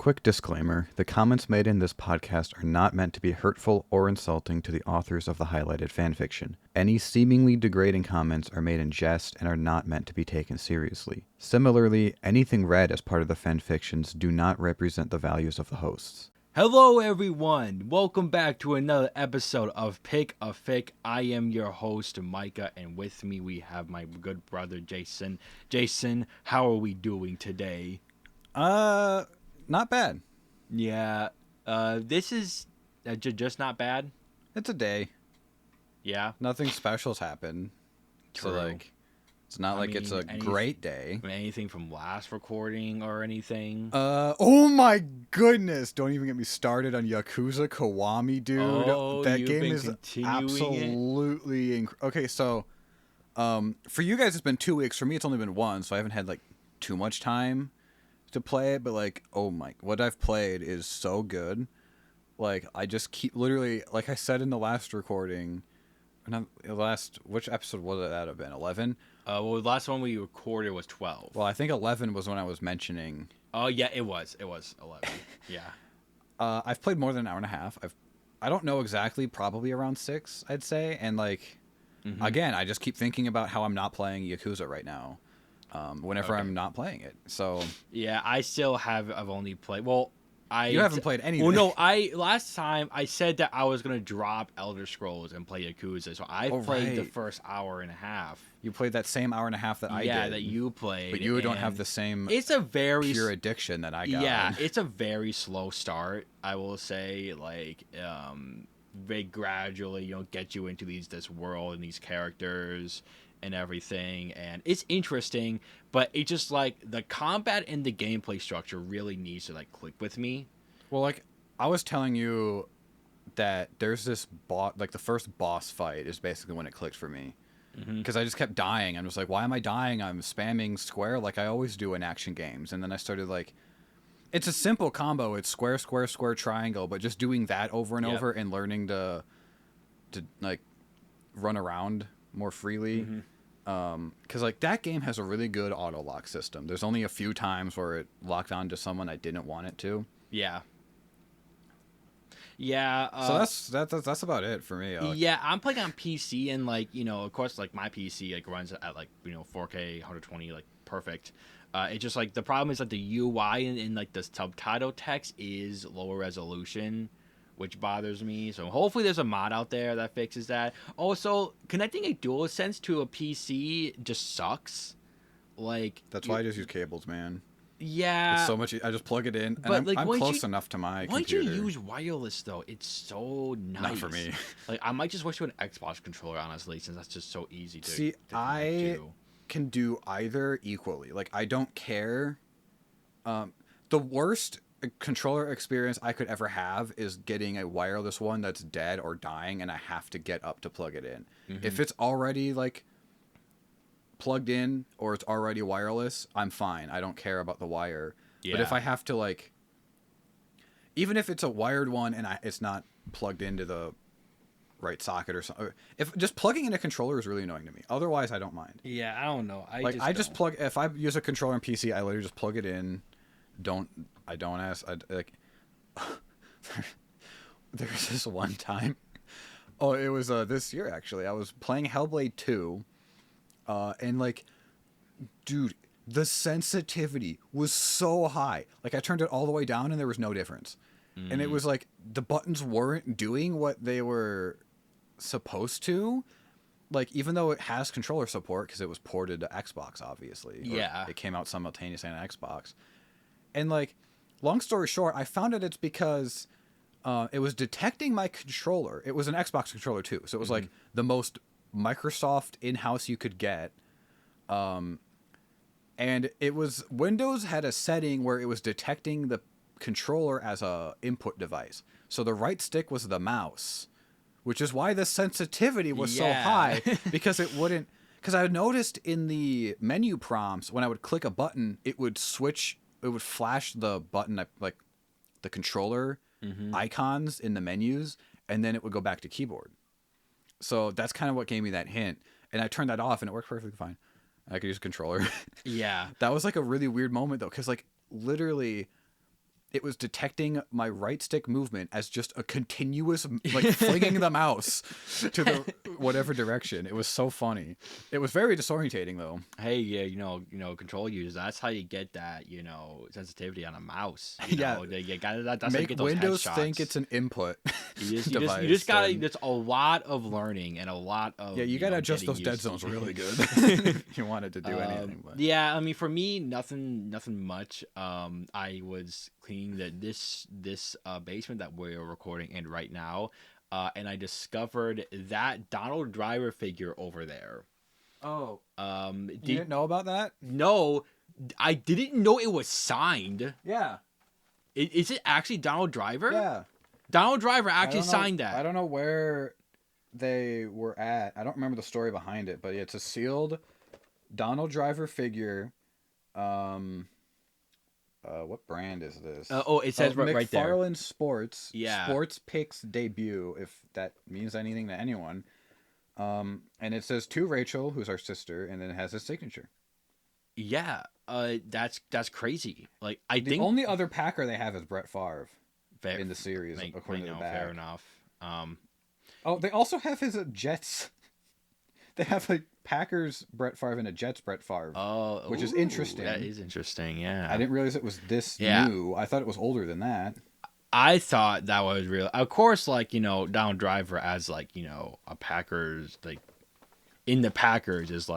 Quick disclaimer, the comments made in this podcast are not meant to be hurtful or insulting to the authors of the highlighted fanfiction. Any seemingly degrading comments are made in jest and are not meant to be taken seriously. Similarly, anything read as part of the fanfictions do not represent the values of the hosts. Hello everyone, welcome back to another episode of Pick a Fic. I am your host Micah, and with me we have my good brother Jason. Jason, how are we doing today? Not bad. Yeah, this is just not bad. It's a day. Yeah, Nothing special's happened. true. So, it's not it's a great day. Anything from last recording or anything? Oh my goodness! Don't even get me started on Yakuza Kiwami, dude. Oh, that you've game been is continuing absolutely okay. So, for you guys, it's been 2 weeks. For me, it's only been one, so I haven't had too much time to play it. But oh my, what I've played is so good. I just keep literally, like I said in the last recording, which episode would that have been? 11. Well, the last one we recorded was 12. Well, I think 11 was when I was mentioning. Oh yeah, it was 11. Yeah. I've played more than an hour and a half. I don't know exactly, probably around 6, I'd say. And again, I just keep thinking about how I'm not playing Yakuza right now. Whenever I'm not playing it. So yeah, I've only played. Well, you haven't played anything. Well, no, last time I said that I was gonna drop Elder Scrolls and play Yakuza, so I played the first hour and a half. You played that same hour and a half that I did. Yeah, that you played. But you don't have the same. It's a very pure addiction that I got. Yeah, it's a very slow start. I will say, they gradually, get you into this world and these characters and everything, and it's interesting, but it just the combat and the gameplay structure really needs to click with me. Well, I was telling you that there's this boss, the first boss fight is basically when it clicked for me, because I just kept dying. I'm just why am I dying? I'm spamming square like I always do in action games, and then I started it's a simple combo. It's square, square, square, triangle, but just doing that over and over and learning to run around more freely. Because that game has a really good auto lock system. There's only a few times where it locked onto someone I didn't want it to. Yeah. So that's about it for me. Yeah, I'm playing on PC, and of course, my PC runs at 4K 120 perfect. It's just the problem is the UI and the subtitle text is lower resolution, which bothers me. So hopefully there's a mod out there that fixes that. Also, connecting a DualSense to a PC just sucks. That's why I just use cables, man. Yeah. It's so much. I just plug it in, and I'm close enough to my computer. Once you use wireless, though, it's so nice. Not for me. I might just switch to an Xbox controller, honestly, since that's just so easy to see. I can do either equally. I don't care. The worst controller experience I could ever have is getting a wireless one that's dead or dying and I have to get up to plug it in. If it's already plugged in or it's already wireless, I'm fine. I don't care about the wire. Yeah. But if I have to even if it's a wired one and it's not plugged into the right socket or something, if just plugging in a controller is really annoying to me. Otherwise I don't mind. Yeah, I don't know. I just plug, if I use a controller on PC, I literally just plug it in. I don't ask. There's this one time. Oh, it was this year actually. I was playing Hellblade 2, and dude, the sensitivity was so high. I turned it all the way down, and there was no difference. And it was the buttons weren't doing what they were supposed to. Even though it has controller support because it was ported to Xbox, obviously. Yeah, it came out simultaneously on Xbox. And long story short, I found out it's because it was detecting my controller. It was an Xbox controller too, so it was the most Microsoft in-house you could get. And it was Windows had a setting where it was detecting the controller as a input device. So the right stick was the mouse, which is why the sensitivity was so high, because it wouldn't. Because I noticed in the menu prompts when I would click a button, it would switch. It would flash the button, the controller icons in the menus, and then it would go back to keyboard. So that's kind of what gave me that hint. And I turned that off, and it worked perfectly fine. I could use a controller. Yeah. That was a really weird moment, though, because literally it was detecting my right stick movement as just a continuous, like, flinging the mouse to the whatever direction. It was so funny. It was very disorientating, though. Hey, yeah, control users. That's how you get that, sensitivity on a mouse. Yeah. That's how you Make get those Windows headshots. think it's an input You just gotta. It's a lot of learning and a lot of. Yeah, you gotta adjust those dead zones really good. If you wanted to do anything. But. Yeah, I mean, for me, nothing much. I was cleaning this basement that we're recording in right now, and I discovered that Donald Driver figure over there. Oh. You didn't know about that? No, I didn't know it was signed. Yeah. Is it actually Donald Driver? Yeah. Donald Driver actually signed that. I don't know where they were at. I don't remember the story behind it, but it's a sealed Donald Driver figure. What brand is this? It says right there. McFarlane Sports. Yeah. Sports Picks debut, if that means anything to anyone. And it says to Rachel, who's our sister, and then it has his signature. Yeah. That's crazy. Like, the only other Packer they have is Brett Favre in the series, according to the back. Fair enough. They also have his Jets. They have a Packers Brett Favre and a Jets Brett Favre. Oh, which is interesting. That is interesting. Yeah. I didn't realize it was this new. I thought it was older than that. I thought that was real. Of course, Donald Driver as a Packers, in the Packers is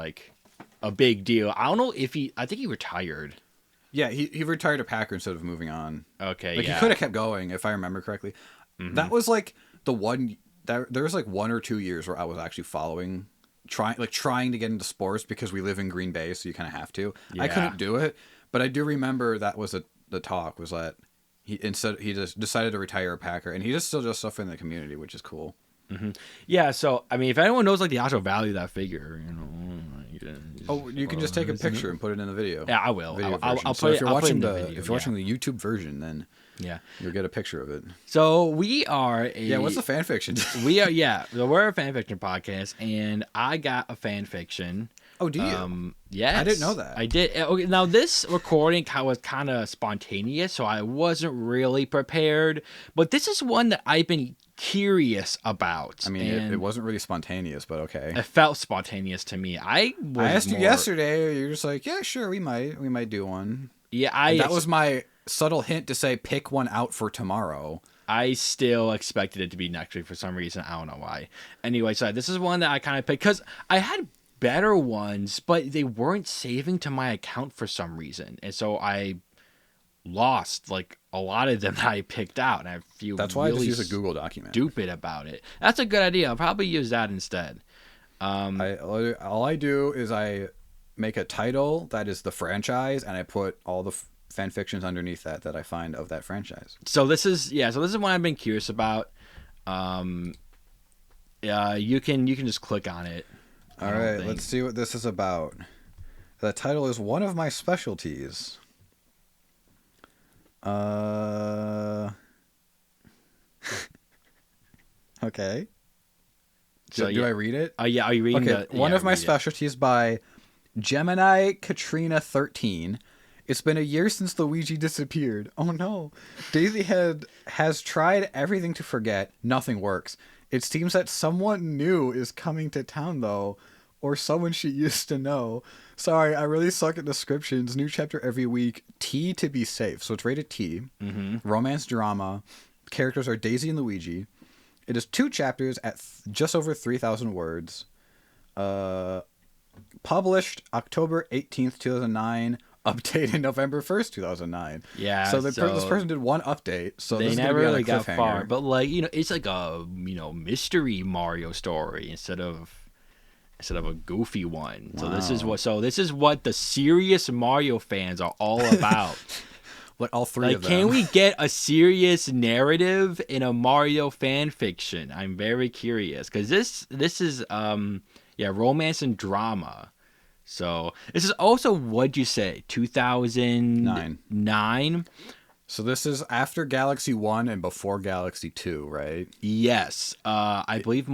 a big deal. I don't know if I think he retired. Yeah, he retired a Packer instead of moving on. Okay, he could have kept going if I remember correctly. Mm-hmm. That was the one that there was 1 or 2 years where I was actually following, trying to get into sports because we live in Green Bay, so you kind of have to. Yeah. I couldn't do it, but I do remember that was the talk was that he just decided to retire a Packer, and he just still does stuff in the community, which is cool. Mm-hmm. Yeah, so I mean, if anyone knows the actual value of that figure, you can just take a picture and put it in the video. Yeah, I will. I'll so put if you're I'll watching put it in the video, if you're watching the YouTube version, then you'll get a picture of it. So we are what's the fan fiction? So we're a fan fiction podcast, and I got a fan fiction. Oh, do you? Yes. I didn't know that. I did. Okay, now this recording was kind of spontaneous, so I wasn't really prepared. But this is one that I've been curious about. I mean, it wasn't really spontaneous, but okay. It felt spontaneous to me. I asked you yesterday. You're just like, yeah, sure, we might do one. Yeah, that was my subtle hint to say pick one out for tomorrow. I still expected it to be next week for some reason. I don't know why. Anyway, so this is one that I kind of picked because I had better ones, but they weren't saving to my account for some reason, and so I lost a lot of them that I picked out, and I feel that's why really I just use a Google document. Stupid about it. That's a good idea. I'll probably use that instead. All I do is I make a title that is the franchise, and I put all the fan fictions underneath that I find of that franchise. So this is one I've been curious about. You can just click on it. All right, let's see what this is about. The title is One of My Specialties. Okay. So do I read it? Yeah, are you reading One of My Specialties by GeminiKtrina13. It's been a year since Luigi disappeared. Oh no. Daisy has tried everything to forget. Nothing works. It seems that someone new is coming to town, though, or someone she used to know. Sorry, I really suck at descriptions. New chapter every week. T to be safe. So it's rated T. Mm-hmm. Romance drama. Characters are Daisy and Luigi. It is 2 chapters at just over 3,000 words. Published October 18th, 2009. Updated November 1st, 2009. Yeah. So this person did one update. So they this never is really got cliffhanger. far. But it's like a mystery Mario story instead of a goofy one. So Wow. this is what the serious Mario fans are all about. All 3 of them. Can we get a serious narrative in a Mario fan fiction? I'm very curious because this is romance and drama. So this is also, what'd you say, 2009? So this is after Galaxy 1 and before Galaxy 2, right? Yes. I believe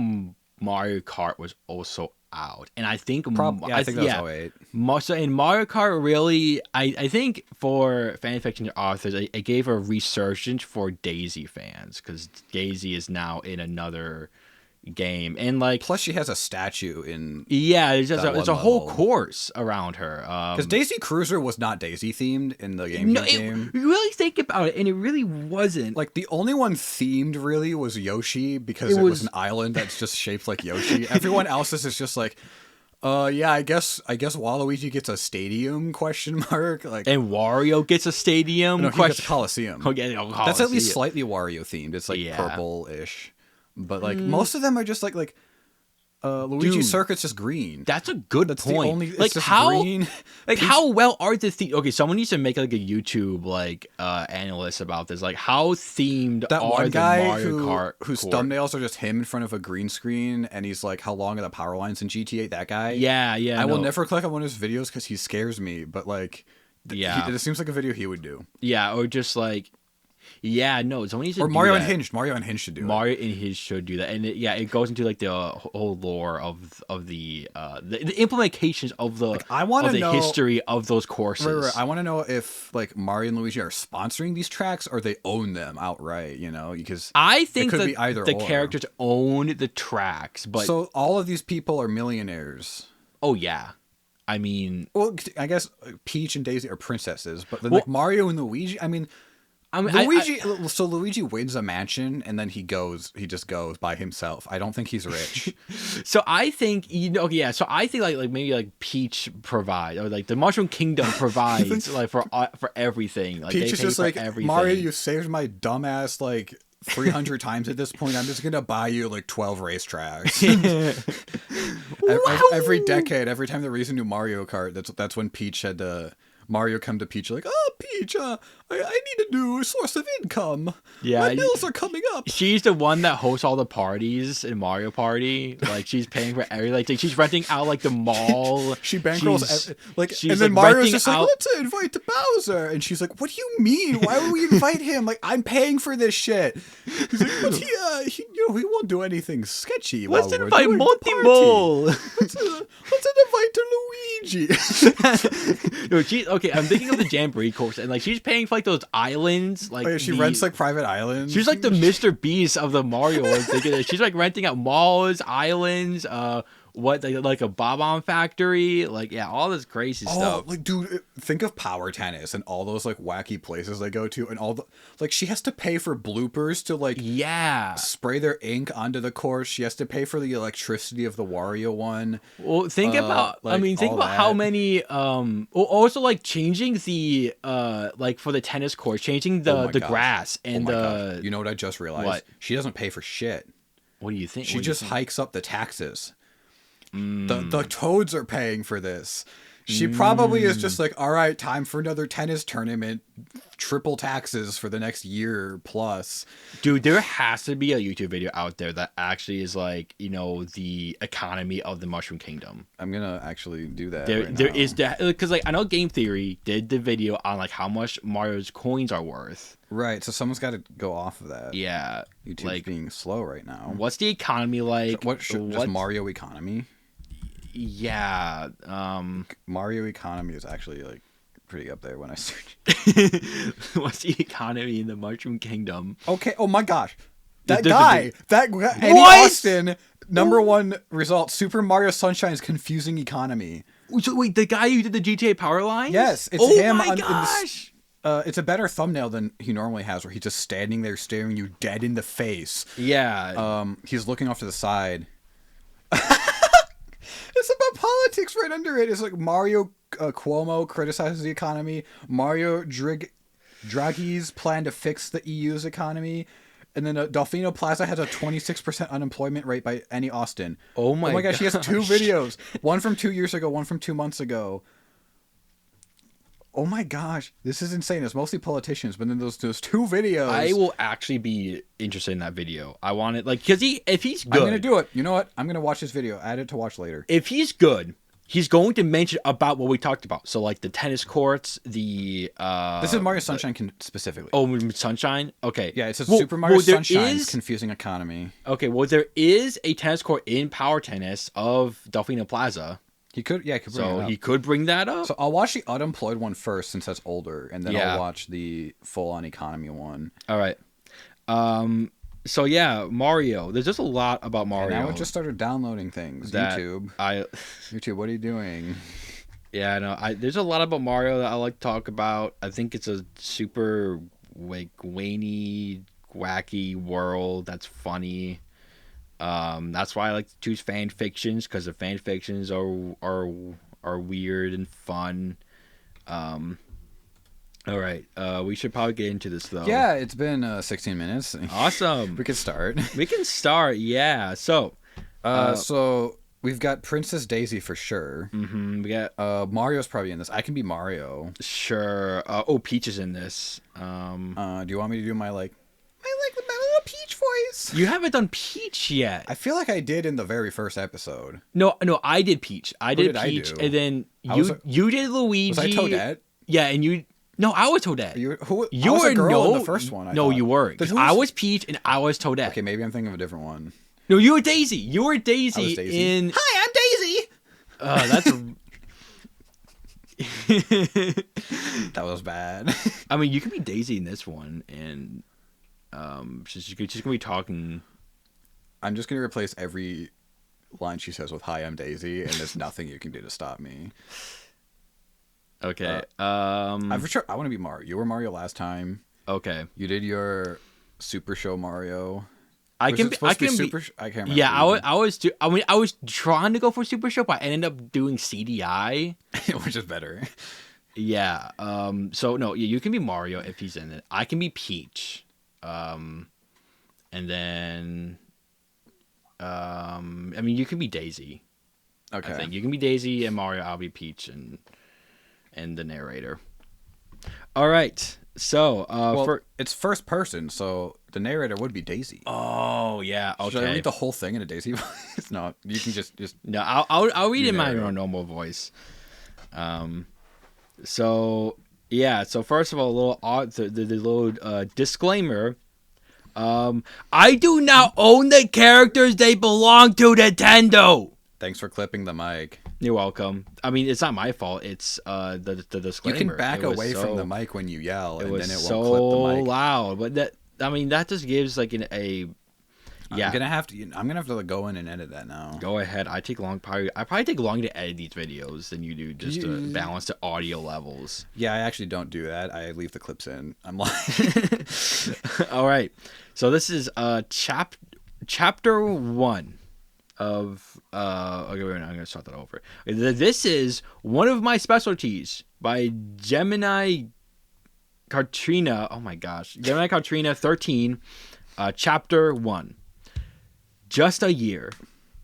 Mario Kart was also out, and I think I think that was 08. So in Mario Kart, really, I think for fanfiction authors, it gave a resurgence for Daisy fans because Daisy is now in another game, and like plus she has a statue in there's a whole course around her. Because Daisy Cruiser was not Daisy themed in the game. You really think about it, and it really wasn't. Like the only one themed really was Yoshi because it was an island that's just shaped like Yoshi. Everyone else's is just like, yeah, I guess Waluigi gets a stadium ? Like, and Wario gets a stadium? No, he gets a Coliseum. Coliseum. That's at least slightly Wario themed. It's like purple-ish. But like most of them are just like Luigi Circuit's just green. That's a good point. The only, like green. How well are the okay? Someone needs to make like a YouTube analyst about this. Like how themed that are one the guy Mario Kart whose thumbnails are just him in front of a green screen, and he's like, "How long are the power lines in GTA?" That guy. Yeah. I will never click on one of his videos because he scares me. But like, it seems like a video he would do. Yeah, or just like. Yeah, no, someone needs to do Mario that. Unhinged. Mario Unhinged should do Mario Unhinged should do that, and it goes into like the whole lore of the implications of the history of those courses. Right. I want to know if like Mario and Luigi are sponsoring these tracks or they own them outright. You know, because I think it could be either the characters own the tracks, but so all of these people are millionaires. Oh yeah. I mean, well, I guess Peach and Daisy are princesses, but then like Mario and Luigi. Luigi wins a mansion and then he just goes by himself. I don't think he's rich. So I think So I think like maybe like Peach provides, or like the Mushroom Kingdom provides like for everything. Like Peach is just like everything. Mario. You saved my dumbass like 300 times at this point. I'm just gonna buy you like 12 racetracks. every decade, every time there was a new Mario Kart, that's when Peach had to. Mario come to Peach like, "Oh, Peach, I need a new source of income. Yeah, my bills are coming up." She's the one that hosts all the parties in Mario Party. Like she's paying for every she's renting out like the mall. She bankrolls and then Mario's just like, "Let's invite Bowser," and she's like, "What do you mean? Why would we invite him? Like I'm paying for this shit." He's like, "But he won't do anything sketchy." Let's invite Monty-Mole. Let's invite Luigi. Okay, I'm thinking of the Jamboree course, and like she's paying for like those islands. Like she rents like private islands. She's like the Mr. Beast of the Mario world. She's like renting out malls, islands, like a Bob-omb factory, like all this crazy stuff. Like dude, think of Power Tennis and all those like wacky places they go to, and all the like she has to pay for bloopers to like spray their ink onto the course. She has to pay for the electricity of the Wario one. Well, think about how many also like changing the like for the tennis court, changing the grass and the you know what I just realized? What? She doesn't pay for shit. What do you think? She just hikes up the taxes. The Toads are paying for this. She probably is just like, all right, time for another tennis tournament. Triple taxes for the next year plus. Dude, there has to be a YouTube video out there that actually is like, the economy of the Mushroom Kingdom. I'm gonna actually do that. There is that, because like I know Game Theory did the video on like how much Mario's coins are worth. Right, so someone's got to go off of that. Yeah, YouTube's like, being slow right now. What's the economy like? Just Mario economy? Yeah, Mario economy is actually like pretty up there when I search. What's the economy in the Mushroom Kingdom? Okay. Oh my gosh, that guy, Eddie Austin, #1 result: Super Mario Sunshine's confusing economy. So wait, the guy who did the GTA power lines? Yes, it's him. Oh my gosh! It's a better thumbnail than he normally has, where he's just standing there staring you dead in the face. Yeah. He's looking off to the side. It's about politics right under it. It's like Mario Cuomo criticizes the economy. Mario Draghi's plan to fix the EU's economy. And then Delfino Plaza has a 26% unemployment rate by Eddie Austin. Oh my gosh, he has 2 videos. One from 2 years ago, one from 2 months ago. Oh my gosh, this is insane. It's mostly politicians, but then those 2 videos. I will actually be interested in that video. I want it, like, because if he's good. I'm going to do it. You know what? I'm going to watch this video. Add it to watch later. If he's good, he's going to mention about what we talked about. So like the tennis courts, the This is Mario Sunshine specifically. Oh, Sunshine. Okay. Yeah, it says Super Mario Sunshine's confusing economy. Okay, well there is a tennis court in Power Tennis of Delfino Plaza. He could bring that up. So I'll watch the unemployed one first since that's older, and then I'll watch the full-on economy one. All right. So yeah, Mario. There's just a lot about Mario. And now it just started downloading things. YouTube, what are you doing? Yeah, no. There's a lot about Mario that I like to talk about. I think it's a super like wacky world that's funny. That's why I like to choose fan fictions, because the fan fictions are weird and fun. All right, we should probably get into this though. Yeah, it's been 16 minutes. Awesome. We can start. Yeah. So, so we've got Princess Daisy for sure. Mm-hmm, we got Mario's probably in this. I can be Mario. Sure. Peach is in this. Do you want me to do my little Peach voice? You haven't done Peach yet. I feel like I did in the very first episode. No, I did Peach. I did Peach, and then you did Luigi. Was I Toadette? Yeah, and you. No, I was Toadette. You were a girl in the first one. You weren't. I was Peach and I was Toadette. Okay, maybe I'm thinking of a different one. No, you were Daisy. You were Daisy, in. Hi, I'm Daisy. That was bad. I mean, you can be Daisy in this one, and she's gonna be talking. I'm just gonna replace every line she says with "Hi, I'm Daisy," and there's nothing you can do to stop me. Okay. I want to be Mario. You were Mario last time. Okay. You did your Super Show Mario. I can't remember. Yeah, I was trying to go for Super Show, but I ended up doing CDI, which is better. Yeah. So no, you can be Mario if he's in it. I can be Peach. And then, I mean, you can be Daisy. Okay. I think you can be Daisy and Mario. I'll be Peach and the narrator. All right. So, it's first person, so the narrator would be Daisy. Oh yeah. Okay. Should I read the whole thing in a Daisy voice? No, you can just. No, I'll read in my normal voice. So yeah. So first of all, the little disclaimer. I do not own the characters; they belong to Nintendo. Thanks for clipping the mic. You're welcome. I mean, it's not my fault. It's the disclaimer. You can back away from the mic when you yell, and then it won't so clip the mic. Loud, but that just gives like yeah. I'm gonna have to go in and edit that now. Go ahead. I probably take longer to edit these videos than you do just to balance the audio levels. Yeah, I actually don't do that. I leave the clips in. I'm lying. All right. So this is chapter 1 of okay, wait, I'm gonna start that over. This is one of my specialties by GeminiKtrina. Oh my gosh, GeminiKtrina13, chapter 1. Just a year.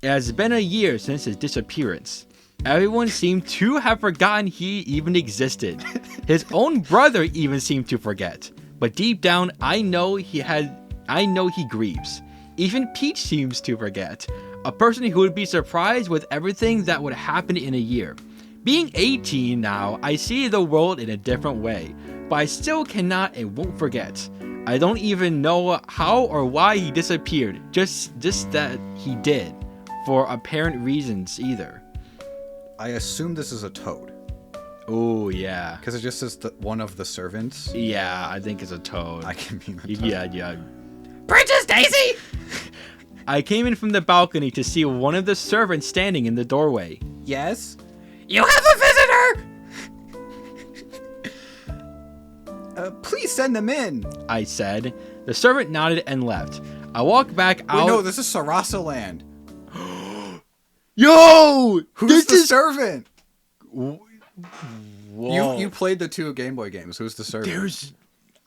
It has been a year since his disappearance. Everyone seemed to have forgotten he even existed. His own brother even seemed to forget. But deep down, I know he grieves. Even Peach seems to forget. A person who would be surprised with everything that would happen in a year. Being 18 now, I see the world in a different way, but I still cannot and won't forget. I don't even know how or why he disappeared, just that he did, for apparent reasons either. I assume this is a toad. Oh, yeah. Because it just says one of the servants. Yeah, I think it's a toad. I can be the toad. Yeah. Princess Daisy! I came in from the balcony to see one of the servants standing in the doorway. Yes? You have a visitor! Please send them in, I said. The servant nodded and left. I walked back out. Wait, no, this is Sarasa Land. Yo! Who's the servant? Whoa. You played the 2 Game Boy games. Who's the servant?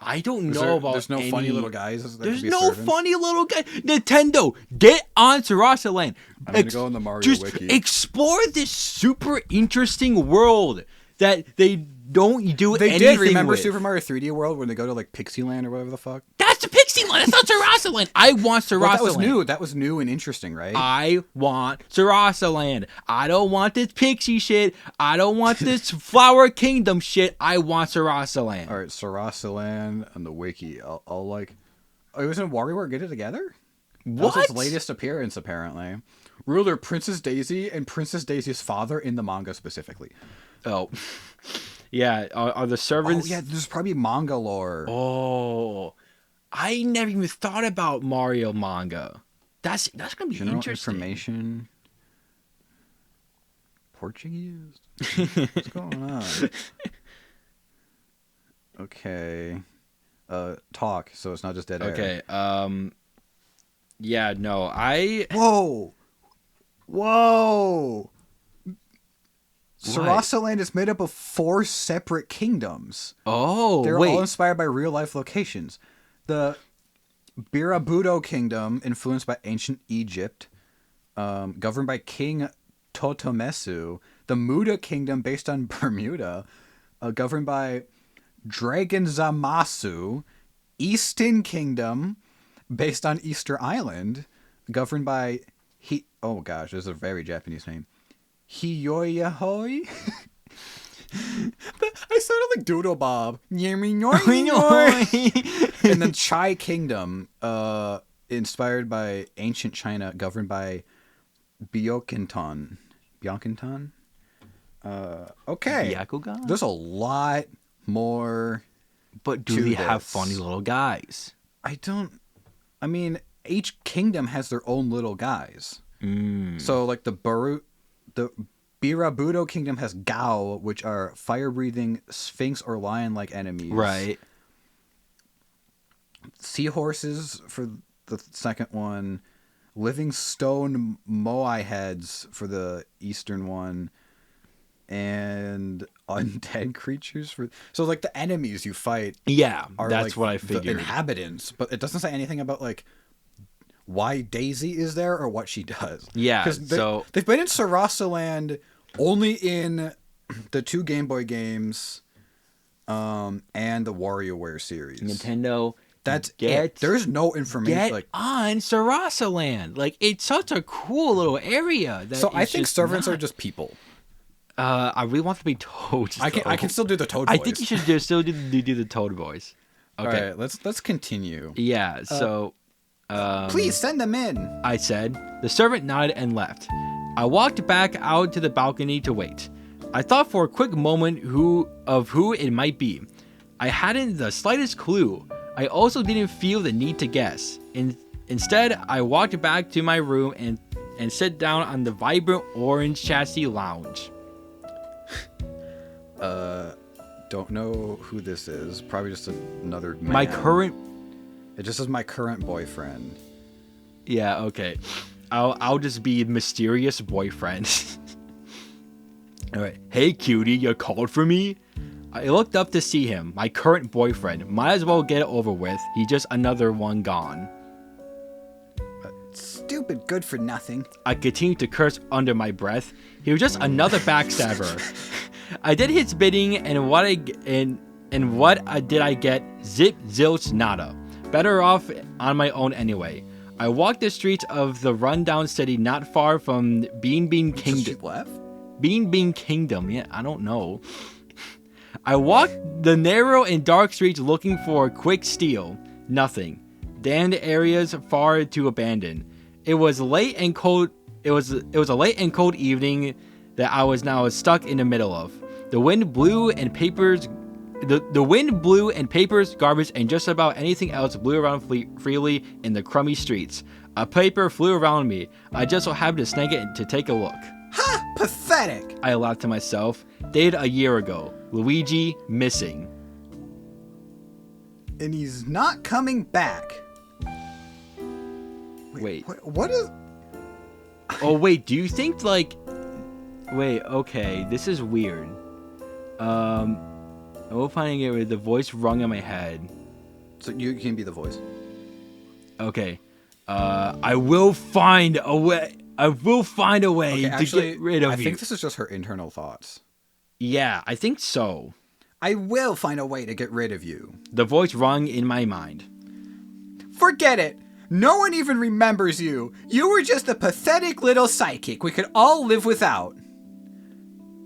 I don't know about There's no funny little guys. There's no funny little guy. Nintendo, get on Sarasa Land. I'm gonna go on the Mario Wiki. Explore this super interesting world that they don't do anything They did. Remember with. Super Mario 3D World when they go to like Pixie Land or whatever the fuck? That's that's the pixie one. That's not Sarasaland. I want Sarasaland. Well, that was new. That was new and interesting, right? I want Sarasaland. I don't want this pixie shit. I don't want this Flower Kingdom shit. I want Sarasaland. All right, Sarasaland on the wiki. I'll like. Oh, it was in WarioWare Get It Together? What? That was its latest appearance, apparently. Ruler Princess Daisy and Princess Daisy's father in the manga specifically. Oh. Yeah, are the servants... Oh, yeah, there's probably manga lore. Oh. I never even thought about Mario manga. That's going to be General interesting. information. Portuguese? What's going on? Okay. Talk, so it's not just dead air. Okay, yeah, no, Whoa! Sarasaland is made up of 4 separate kingdoms. Oh, They're wait. all inspired by real-life locations. The Birabudo Kingdom, influenced by ancient Egypt, governed by King Totomesu. The Muda Kingdom, based on Bermuda, governed by Dragon Zamasu. Eastern Kingdom, based on Easter Island, governed by oh gosh, this is a very Japanese name. Hiyoyahoi? I sounded like Doodle Bob. And then Chai Kingdom, inspired by ancient China, governed by Byakugan. Okay. Byakugan? There's a lot more. But do they have funny little guys? I mean, each kingdom has their own little guys. So, like, the Birabudo Kingdom has Gao, which are fire-breathing sphinx or lion-like enemies. Right. Seahorses for the second one. Living stone moai heads for the eastern one. And undead creatures for... So, like, the enemies you fight... Yeah, are that's like what I the figured. inhabitants. But it doesn't say anything about, like, why Daisy is there or what she does. Yeah, because they've been in Sarasaland only in the 2 Game Boy games and the WarioWare series. Nintendo, that's it. There's no information. Get like on Sarasaland. Like, it's such a cool little area. So I think servants are just people. I really want to be Toads. I can still do the Toad voice. I think you should still do the Toad voice. Okay, all right, let's continue. Yeah. So. Please send them in, I said. The servant nodded and left. I walked back out to the balcony to wait. I thought for a quick moment who it might be. I hadn't the slightest clue. I also didn't feel the need to guess. Instead, I walked back to my room and sat down on the vibrant orange chassis lounge. Don't know who this is. Probably just another man. My current... It just says my current boyfriend. Yeah, okay. I'll just be mysterious boyfriend. All right. Hey, cutie, you called for me? I looked up to see him, my current boyfriend. Might as well get it over with. He's just another one gone. Stupid good for nothing. I continued to curse under my breath. He was just another backstabber. I did his bidding, and what did I get? Zip, zilch, nada. Better off on my own anyway. I walked the streets of the rundown city not far from Bean Kingdom. She left? Bean Kingdom, yeah, I don't know. I walked the narrow and dark streets looking for a quick steal. Nothing. Damned areas far to abandon. It was late and cold. It was a late and cold evening that I was now stuck in the middle of. The wind blew and papers, garbage, and just about anything else blew around freely in the crummy streets. A paper flew around me. I just so happened to snag it to take a look. Ha! Pathetic! I laughed to myself. Dated a year ago. Luigi missing. And he's not coming back. Wait. What is... Oh, wait, do you think, like... Wait, okay, this is weird. I will find it with the voice rung in my head. So you can be the voice. Okay. I will find a way. I will find a way to get rid of you. I think this is just her internal thoughts. Yeah, I think so. I will find a way to get rid of you. The voice rung in my mind. Forget it. No one even remembers you. You were just a pathetic little sidekick we could all live without.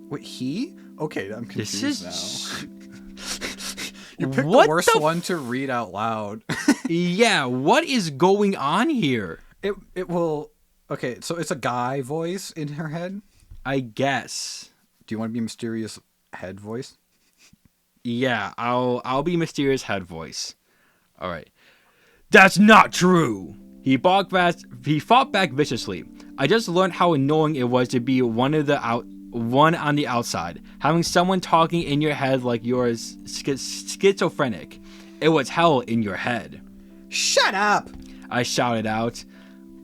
Wait, he? Okay, I'm confused now. You picked the worst one to read out loud. Yeah, what is going on here? It will... Okay, so it's a guy voice in her head? I guess. Do you want to be mysterious head voice? Yeah, I'll be mysterious head voice. All right. That's not true. He fought back viciously. I just learned how annoying it was to be one on the outside, having someone talking in your head like you're schizophrenic. It was hell in your head. Shut up! I shouted out.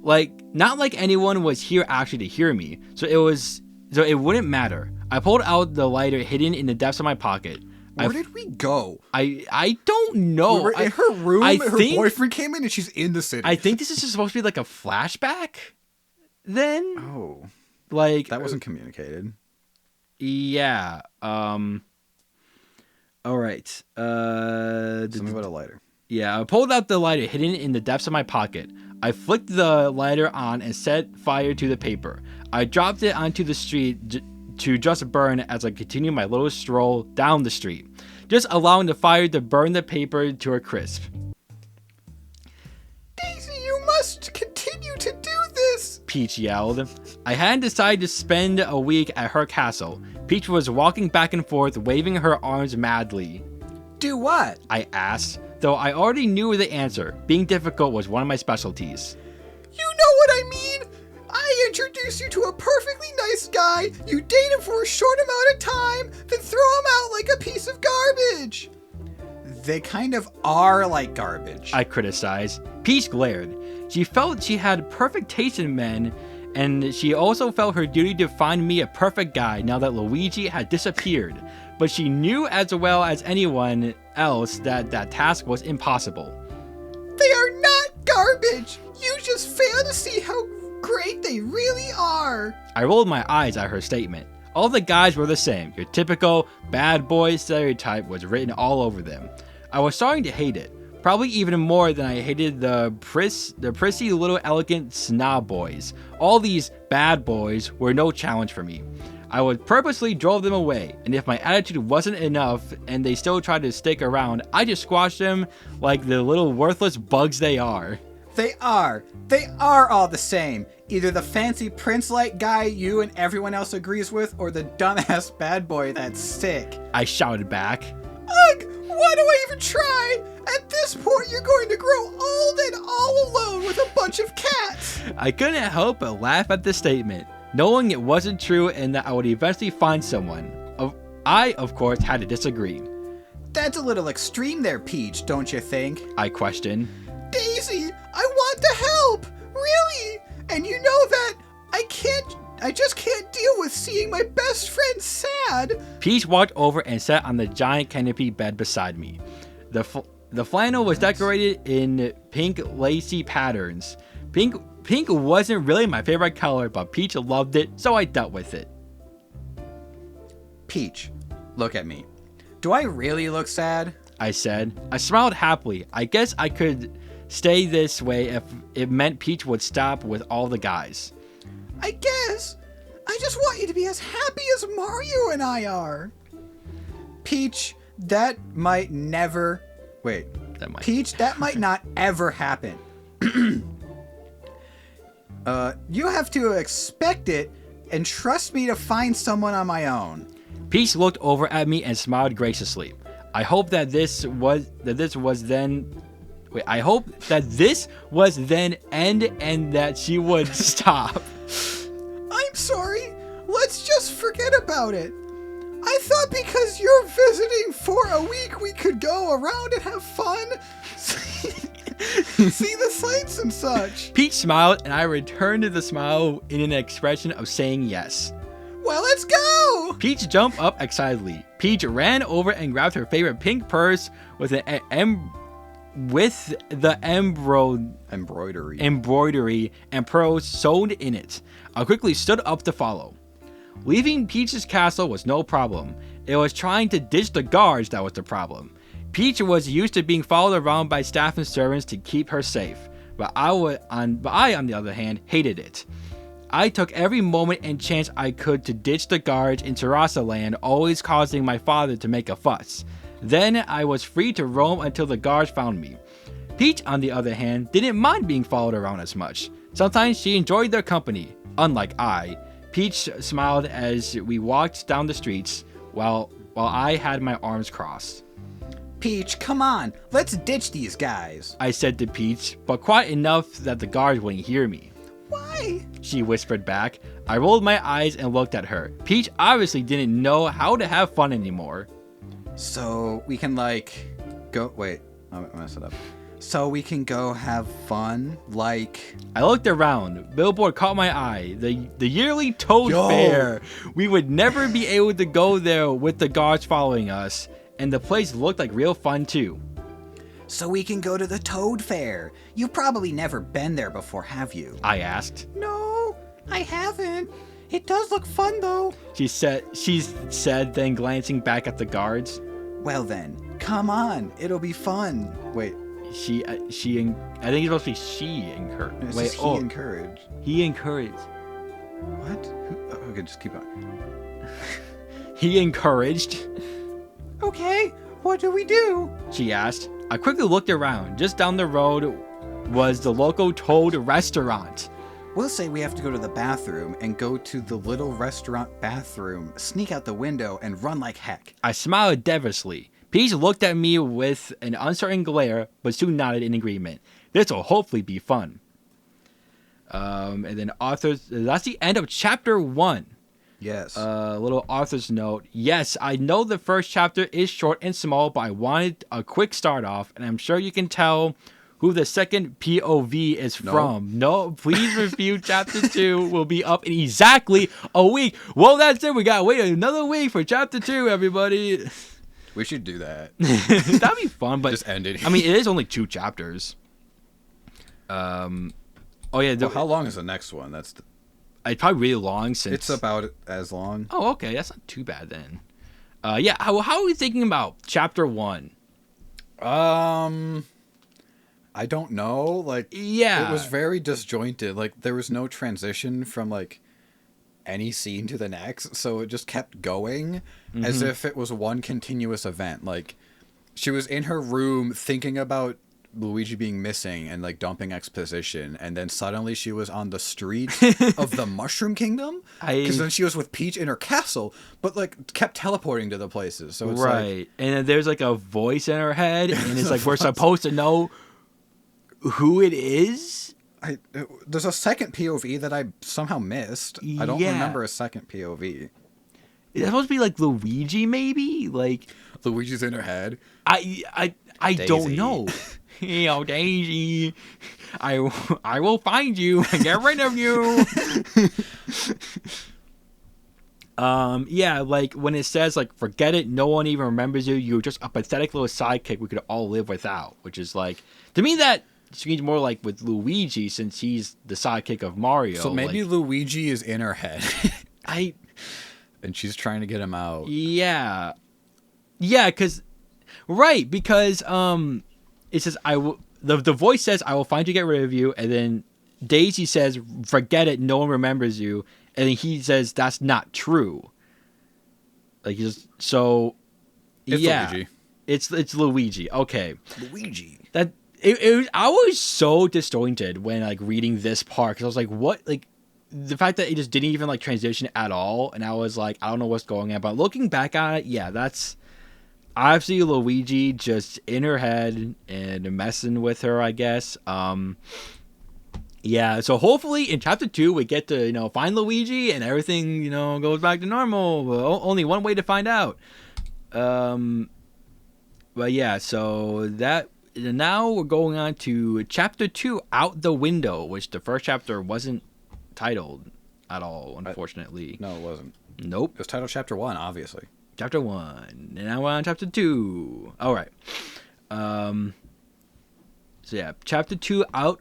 Not like anyone was here actually to hear me, so it wouldn't matter. I pulled out the lighter hidden in the depths of my pocket. Where did we go? I don't know. We were in her room. Her boyfriend came in and she's in the city. I think this is just supposed to be like a flashback. Then. Oh. That wasn't communicated. Yeah. All right. Something about a lighter. Yeah, I pulled out the lighter hidden in the depths of my pocket. I flicked the lighter on and set fire to the paper. I dropped it onto the street to just burn as I continued my little stroll down the street, just allowing the fire to burn the paper to a crisp. Daisy, you must continue to do this! Peach yelled. I hadn't decided to spend a week at her castle. Peach was walking back and forth, waving her arms madly. Do what? I asked, though I already knew the answer. Being difficult was one of my specialties. You know what I mean? I introduced you to a perfectly nice guy, you date him for a short amount of time, then throw him out like a piece of garbage. They kind of are like garbage. I criticized. Peach glared. She felt she had perfect taste in men, and she also felt her duty to find me a perfect guy now that Luigi had disappeared. But she knew as well as anyone else that that task was impossible. They are not garbage! You just fail to see how great they really are! I rolled my eyes at her statement. All the guys were the same. Your typical bad boy stereotype was written all over them. I was starting to hate it. Probably even more than I hated the prissy little elegant snob boys. All these bad boys were no challenge for me. I would purposely drove them away, and if my attitude wasn't enough and they still tried to stick around, I just squashed them like the little worthless bugs they are. They are all the same. Either the fancy prince-like guy you and everyone else agrees with, or the dumbass bad boy that's sick. I shouted back. Ugh, why do I even try? At this point, you're going to grow old and all alone with a bunch of cats. I couldn't help but laugh at the statement, knowing it wasn't true and that I would eventually find someone. I, of course, had to disagree. That's a little extreme there, Peach, don't you think? I questioned. Daisy, I want to help! Really! And you know that I just can't deal with seeing my best friend sad! Peach walked over and sat on the giant canopy bed beside me. The flannel was decorated in pink lacy patterns. Pink wasn't really my favorite color, but Peach loved it, so I dealt with it. Peach, look at me. Do I really look sad? I said. I smiled happily. I guess I could stay this way if it meant Peach would stop with all the guys. I guess. I just want you to be as happy as Mario and I are. Peach, that might never... Wait. Peach, that might not ever happen. You have to expect it and trust me to find someone on my own. Peach looked over at me and smiled graciously. I hope that this was then end and that she would stop. I'm sorry. Let's just forget about it. I thought because you're visiting for a week, we could go around and have fun. See the sights and such. Peach smiled, and I returned the smile in an expression of saying yes. Well, let's go! Peach jumped up excitedly. Peach ran over and grabbed her favorite pink purse with the embroidery and pearls sewed in it. I quickly stood up to follow. Leaving Peach's castle was no problem. It was trying to ditch the guards that was the problem. Peach was used to being followed around by staff and servants to keep her safe, but I, on the other hand, hated it. I took every moment and chance I could to ditch the guards in Terrassa Land, always causing my father to make a fuss. Then I was free to roam until the guards found me. Peach, on the other hand, didn't mind being followed around as much. Sometimes she enjoyed their company, unlike I. Peach smiled as we walked down the streets, while I had my arms crossed. Peach, come on, let's ditch these guys, I said to Peach, but quiet enough that the guards wouldn't hear me. Why? She whispered back. I rolled my eyes and looked at her. Peach obviously didn't know how to have fun anymore. So we can go. Wait, I'm gonna mess it up. So we can go have fun, I looked around. Billboard caught my eye. The yearly Toad Fair. We would never be able to go there with the guards following us, and the place looked like real fun too. So we can go to the Toad Fair. You've probably never been there before, have you? I asked. No, I haven't. It does look fun though. She said, then glancing back at the guards. Well then, come on. It'll be fun. Wait. I think it's supposed to be she encouraged. Wait, he encouraged. He encouraged. What? Okay, just keep on. He encouraged. Okay, what do we do? She asked. I quickly looked around. Just down the road was the local Toad restaurant. We'll say we have to go to the bathroom and go to the little restaurant bathroom, sneak out the window, and run like heck. I smiled devilishly. Peach looked at me with an uncertain glare, but soon nodded in agreement. This will hopefully be fun. And then that's the end of chapter 1. Yes. Little author's note. Yes, I know the first chapter is short and small, but I wanted a quick start off, and I'm sure you can tell who the second POV is from. No, please review chapter 2 will be up in exactly a week. Well, that's it. We got to wait another week for chapter 2, everybody. We should do that. That'd be fun, but just end it. I mean, it is only 2 chapters. Oh yeah. Well, how long is the next one? It's probably really long since it's about as long. Oh, okay, that's not too bad then. Yeah. How are we thinking about chapter 1? I don't know. Yeah, it was very disjointed. There was no transition from any scene to the next, so it just kept going as if it was one continuous event. She was in her room thinking about Luigi being missing and dumping exposition, and then suddenly she was on the street of the Mushroom Kingdom, because then she was with Peach in her castle, but kept teleporting to the places. So it's right, and then there's a voice in her head, and it's we're supposed to know who it is. There's a second POV that I somehow missed. I don't remember a second POV. It's supposed to be Luigi, maybe? Luigi's in her head. I don't know. Daisy, I will find you and get rid of you. Yeah, when it says forget it, no one even remembers you. You're just a pathetic little sidekick we could all live without. Which is to me that seems more with Luigi, since he's the sidekick of Mario. So maybe Luigi is in her head. And she's trying to get him out. Yeah, because it says I will. The voice says I will find you, get rid of you, and then Daisy says forget it, no one remembers you, and then he says that's not true. It's Luigi. It's Luigi. Okay, Luigi. That. I was so disjointed when reading this part, because I was what the fact that it just didn't even transition at all, and I was I don't know what's going on. But looking back on it, yeah, that's obviously Luigi just in her head and messing with her, I guess. Yeah, so hopefully in chapter 2 we get to find Luigi and everything goes back to normal. Well, only one way to find out. But yeah, so that. Now we're going on to chapter 2, Out the Window, which the first chapter wasn't titled at all, unfortunately. No, it wasn't. Nope. It was titled chapter 1, obviously. Chapter 1. And now we're on chapter 2. All right. So yeah, chapter 2, Out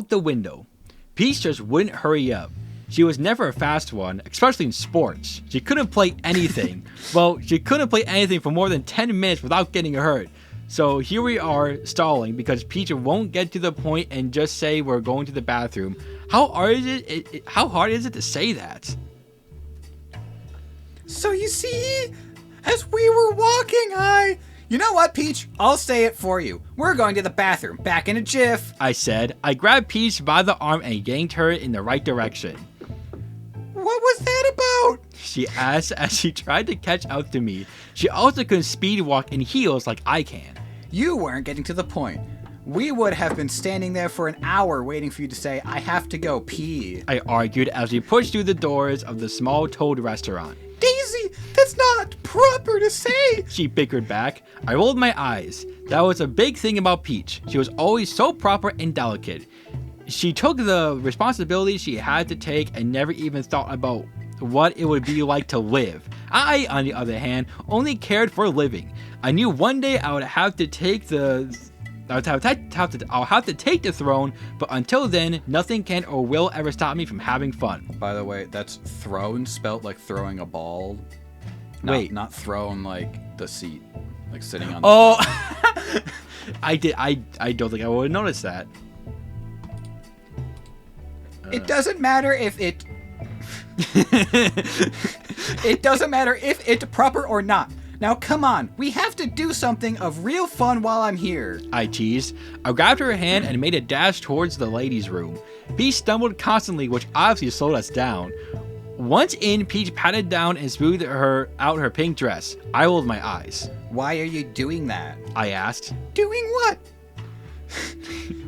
the Window. Peach just wouldn't hurry up. She was never a fast one, especially in sports. She couldn't play anything. Well, she couldn't play anything for more than 10 minutes without getting hurt. So here we are stalling because Peach won't get to the point and just say we're going to the bathroom. How hard is it to say that? So you see, as we were walking, You know what, Peach? I'll say it for you. We're going to the bathroom. Back in a jiff. I said. I grabbed Peach by the arm and yanked her in the right direction. What was that about? She asked as she tried to catch up to me. She also couldn't speed walk in heels like I can. You weren't getting to the point. We would have been standing there for an hour waiting for you to say, I have to go pee. I argued as we pushed through the doors of the small Toad restaurant. Daisy, that's not proper to say. She bickered back. I rolled my eyes. That was a big thing about Peach. She was always so proper and delicate. She took the responsibility she had to take and never even thought about what it would be like to live. I, on the other hand, only cared for living. I knew one day I would have to take I'll have to take the throne, but until then, nothing can or will ever stop me from having fun. By the way, that's throne spelt like throwing a ball. Wait. Not thrown like the seat. Like sitting on the Oh! I don't think I would have noticed that. It doesn't matter if it... It doesn't matter if it's proper or not. Now come on, we have to do something of real fun while I'm here. I teased. I grabbed her hand and made a dash towards the ladies' room. Peach stumbled constantly, which obviously slowed us down. Once in, Peach patted down and smoothed out her pink dress. I rolled my eyes. Why are you doing that? I asked. Doing what?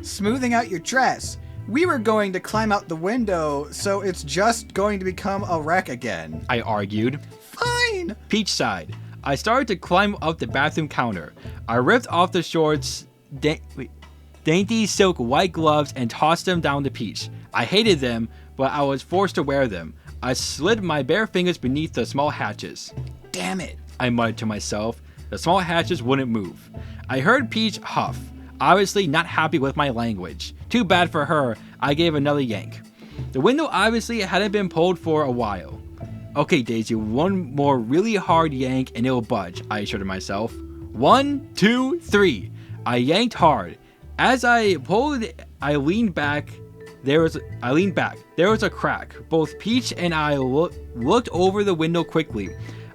Smoothing out your dress. We were going to climb out the window, so it's just going to become a wreck again. I argued. Fine. Peach sighed. I started to climb up the bathroom counter. I ripped off the shorts, dainty silk white gloves, and tossed them down to Peach. I hated them, but I was forced to wear them. I slid my bare fingers beneath the small hatches. Damn it, I muttered to myself. The small hatches wouldn't move. I heard Peach huff, obviously not happy with my language. Too bad for her, I gave another yank. The window obviously hadn't been pulled for a while. Okay, Daisy, one more really hard yank and it'll budge, I assured myself. 1, 2, 3. I yanked hard. As I pulled, I leaned back. There was a crack. Both Peach and I looked over the window quickly.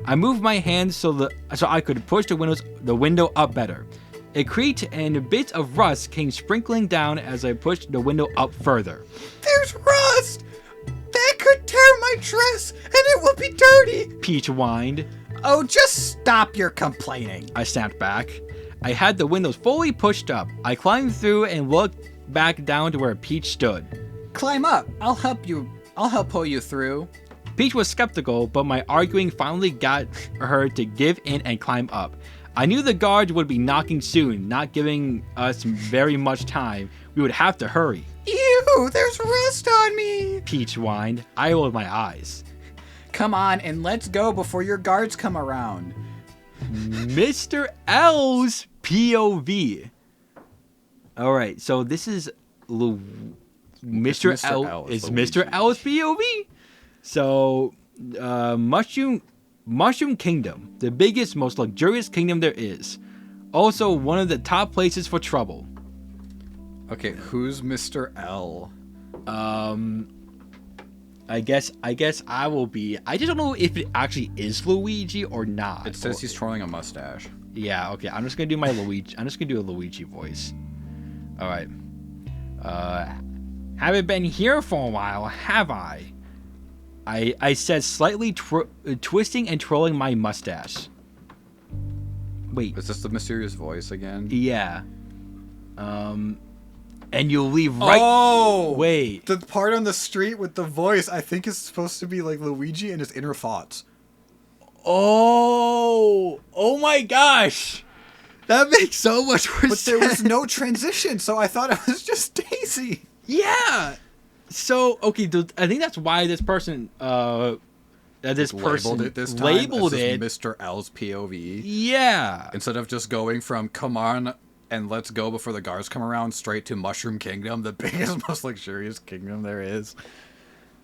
I moved my hands so I could push the window up better. It creaked and bits of rust came sprinkling down as I pushed the window up further. There's rust! That could tear my dress, and it will be dirty! Peach whined. Oh, just stop your complaining. I snapped back. I had the windows fully pushed up. I climbed through and looked back down to where Peach stood. Climb up. I'll help pull you through. Peach was skeptical, but my arguing finally got her to give in and climb up. I knew the guards would be knocking soon, not giving us very much time. We would have to hurry. Ew, there's rust on me! Peach whined. I rolled my eyes. Come on, and let's go before your guards come around. Mr. L's POV. Alright, so this is Mr. L is Mr. L's POV. So, Mushroom Kingdom, the biggest, most luxurious kingdom there is. Also, one of the top places for trouble. Okay, who's Mr. L? I guess I will be. I just don't know if it actually is Luigi or not. It says he's twirling a mustache. Yeah, okay. I'm just gonna do my Luigi. I'm just gonna do a Luigi voice. All right. Haven't been here for a while, have I? I said, slightly twisting and twirling my mustache. Wait. Is this the mysterious voice again? Yeah. And you'll leave right... Oh! Wait. The part on the street with the voice, I think is supposed to be like Luigi and his inner thoughts. Oh! Oh my gosh! That makes so much more sense. But there was no transition, so I thought it was just Daisy. Yeah! So, okay, I think that's why this person, labeled it this time. Labeled it. Mr. L's POV. Yeah. Instead of just going from, come on, and let's go before the guards come around, straight to Mushroom Kingdom, the biggest, most luxurious kingdom there is.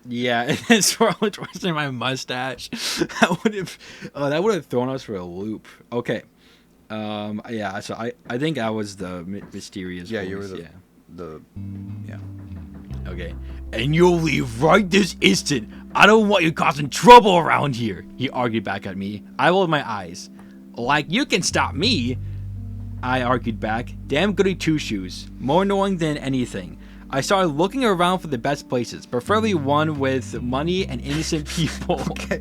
Yeah, and it's swirling twisting my mustache. That would have thrown us for a loop. Okay. Yeah. So I think I was the mysterious. Yeah, voice. you were Yeah. yeah. Okay. And you'll leave right this instant. I don't want you causing trouble around here. He argued back at me. I rolled my eyes. Like you can stop me. I argued back. Damn goody two-shoes. More annoying than anything. I started looking around for the best places, preferably one with money and innocent people. Okay.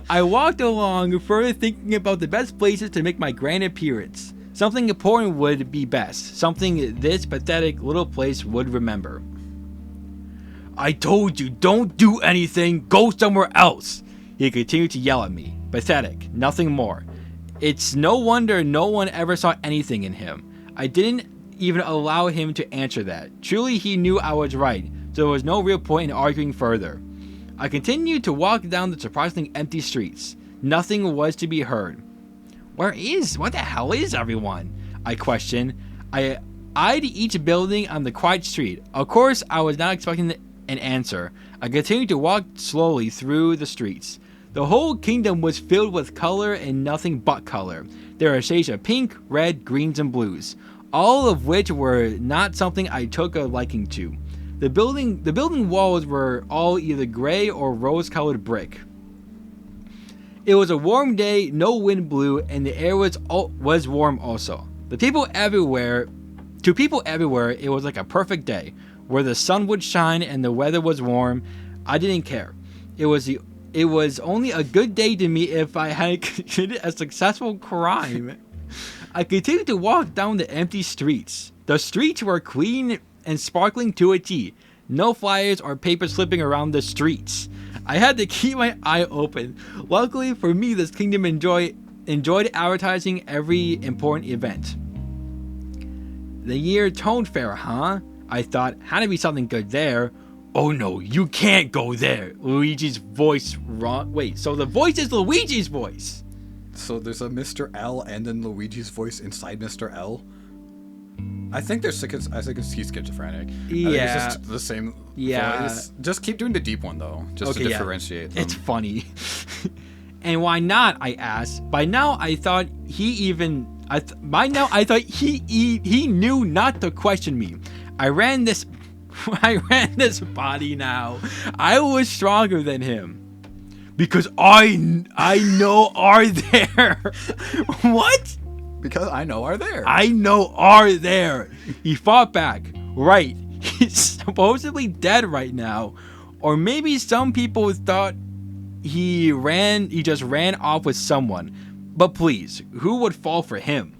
I walked along, further thinking about the best places to make my grand appearance. Something important would be best. Something this pathetic little place would remember. I told you, don't do anything. Go somewhere else. He continued to yell at me. Pathetic. Nothing more. It's no wonder no one ever saw anything in him. I didn't even allow him to answer that. Truly, he knew I was right, so there was no real point in arguing further. I continued to walk down the surprisingly empty streets. Nothing was to be heard. What the hell is everyone? I questioned. I eyed each building on the quiet street. Of course, I was not expecting an answer. I continued to walk slowly through the streets. The whole kingdom was filled with color and nothing but color. There were shades of pink, red, greens, and blues, all of which were not something I took a liking to. The building walls were all either gray or rose-colored brick. It was a warm day, no wind blew, and the air was warm also. To people everywhere, it was like a perfect day, where the sun would shine and the weather was warm. I didn't care. It was only a good day to me if I had committed a successful crime. I continued to walk down the empty streets. The streets were clean and sparkling to a T. No flyers or paper slipping around the streets. I had to keep my eye open. Luckily for me, this kingdom enjoyed advertising every important event. The year Toad Fair, huh? I thought, had to be something good there. Oh no, you can't go there. Luigi's voice wrong. Wait, so the voice is Luigi's voice. So there's a Mr. L and then Luigi's voice inside Mr. L. I think he's schizophrenic. Yeah. I think it's just the same Yeah. voice. Just keep doing the deep one though, just to differentiate them. It's funny. And why not? I asked. By now I thought he knew not to question me. I ran this body now. I was stronger than him. Because I know are there. What? Because I know are there. I know are there. He fought back. Right. He's supposedly dead right now. Or maybe some people thought he just ran off with someone. But please, who would fall for him?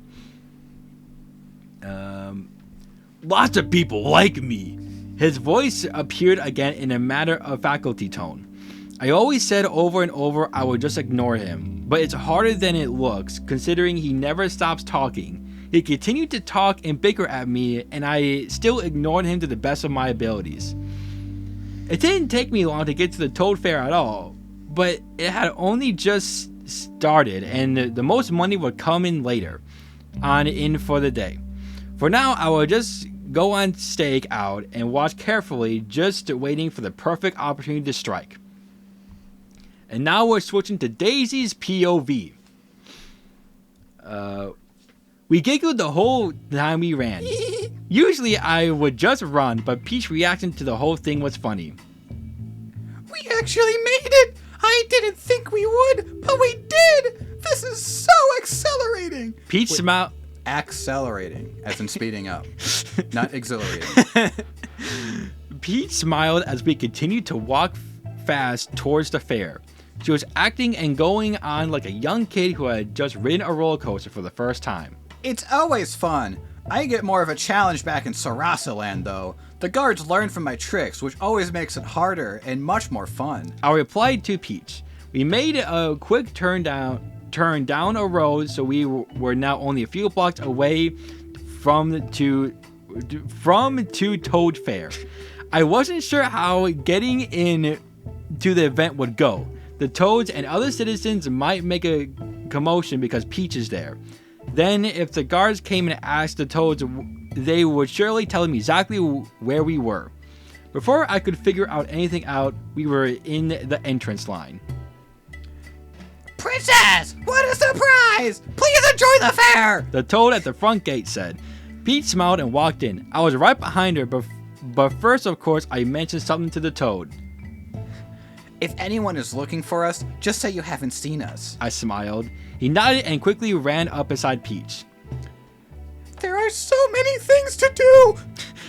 Lots of people like me. His voice appeared again in a matter-of-faculty tone. I always said over and over I would just ignore him, but it's harder than it looks, considering he never stops talking. He continued to talk and bicker at me, and I still ignored him to the best of my abilities. It didn't take me long to get to the Toad Fair at all, but it had only just started, and the most money would come in later in for the day. For now, I would just go on stake out and watch carefully, just waiting for the perfect opportunity to strike. And now we're switching to Daisy's POV. We giggled the whole time we ran. Usually I would just run, but Peach's reaction to the whole thing was funny. We actually made it! I didn't think we would, but we did! This is so accelerating! Peach smiled. Accelerating, as in speeding up, not exhilarating. Peach smiled as we continued to walk fast towards the fair. She was acting and going on like a young kid who had just ridden a roller coaster for the first time. It's always fun. I get more of a challenge back in Sarasa Land, though. The guards learn from my tricks, which always makes it harder and much more fun. I replied to Peach. We made a quick turn down a road, so we were now only a few blocks away from to Toad Fair. I wasn't sure how getting in to the event would go. The Toads and other citizens might make a commotion because Peach is there. Then, if the guards came and asked the Toads, they would surely tell them exactly where we were. Before I could figure anything out, we were in the entrance line. Princess, what a surprise! Please enjoy the fair! The toad at the front gate said. Peach smiled and walked in. I was right behind her, but first, of course, I mentioned something to the toad. If anyone is looking for us, just say you haven't seen us. I smiled. He nodded and quickly ran up beside Peach. There are so many things to do!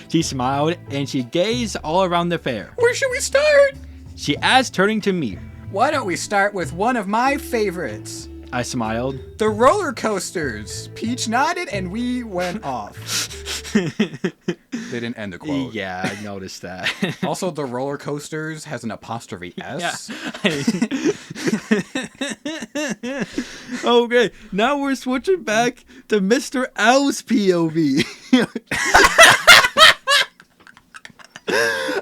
She smiled, and she gazed all around the fair. Where should we start? She asked, turning to me. Why don't we start with one of my favorites? I smiled. The roller coasters. Peach nodded and we went off. They didn't end the quote. Yeah, I noticed that. Also, the roller coasters has an apostrophe S. Yeah. Okay, now we're switching back to Mr. L's POV.